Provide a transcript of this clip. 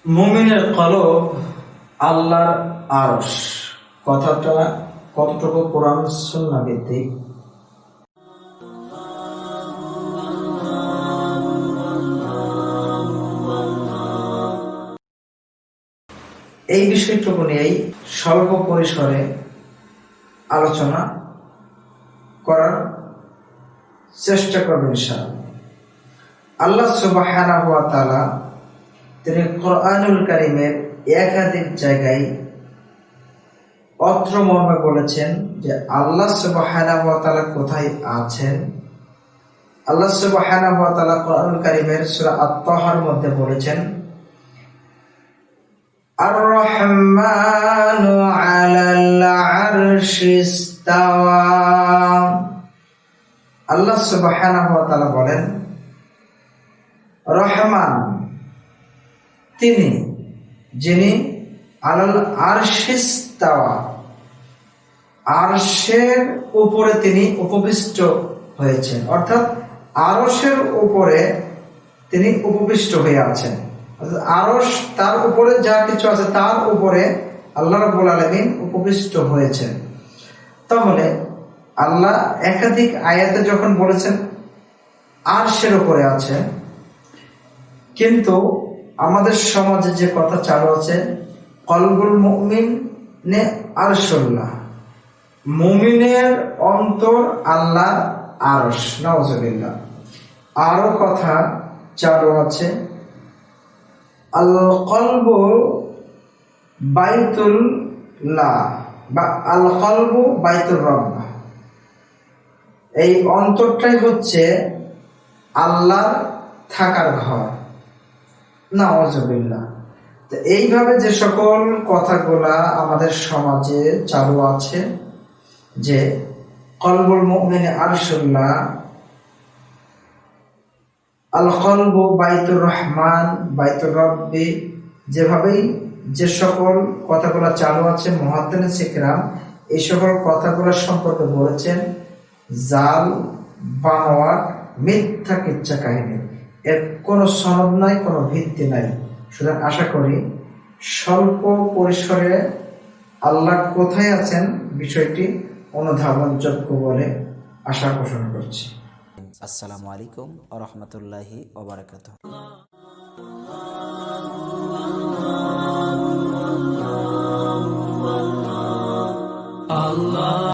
মুমিনের কলব আল্লাহর আরশ, কথাটা কতটুকু কোরআন সুন্নাহ ভিত্তিক? এই বিষয়টুকু নিয়েই স্বল্প পরিসরে আলোচনা করার চেষ্টা করবেন ইনশাআল্লাহ। আল্লাহ সুবহানাহু ওয়া তাআলা তিনি কোরআনুল কারীমের একাধিক জায়গায় অত্র মর্মে বলেছেন যে আল্লাহ সুবহানাহু ওয়া তাআলা কোথায় আছেন। আল্লাহ সুবহানাহু ওয়া তাআলা কোরআনুল কারীমের সূরা আত-তাহার মধ্যে বলেছেন, আর-রহমানু আলাল আরশি ইস্তাওয়া। আল্লাহ সুবহানাহু ওয়া তাআলা বলেন, রহমান তিনি যিনি আলাল আরশি ইস্তাওয়া, আরশের উপরে তিনি উপবিষ্ট হয়েছেন, অর্থাৎ আরশের উপরে তিনি উপবিষ্ট হয়ে আছেন। আরশ তার উপরে যা কিছু আছে তার উপরে আল্লাহ রাব্বুল আলামিন উপবিষ্ট হয়েছেন। তাহলে আল্লাহ একাধিক আয়াতে যখন বলেছেন আরশের উপরে আছেন, কিন্তু আমাদের সমাজে যে কথা চালু আছে, কলবুল মুমিন নে আরশুল্লাহ, মুমিনের অন্তর আল্লাহ আরশ, নাউজুবিল্লাহ। আরো কথা চালু আছে, আল কলবু বাইতুল্লাহ বা আল কলবু বাইতুর রব, এই অন্তরটাই হচ্ছে আল্লাহর থাকার ঘর, নাউজুবিল্লাহ। তো এইভাবে যে সকল কথাগুলা আমাদের সমাজে চালু আছে যে কলবুল মুমিন আরশুল্লাহ, আল কলবু বাইতুর রহমান, বাইতুর রব্বি, যেভাবেই যে সকল কথাগুলো চালু আছে, মুহাদ্দিস ইকরাম এই সকল কথাগুলো সম্পর্কে বলেছেন জাল, বানোয়াট, মিথ্যা কিচ্ছা কাহিনী, এর কোনো সনদ নাই, কোনো ভিত্তি নাই। সুতরাং আশা করি স্বল্প পরিসরে আল্লাহ কোথায় আছেন বিষয়টি অনুধাবনযোগ্য বলে আশা পোষণ করছি। আসসালামু আলাইকুম ওয়া রাহমাতুল্লাহি ওয়া বারাকাতুহু।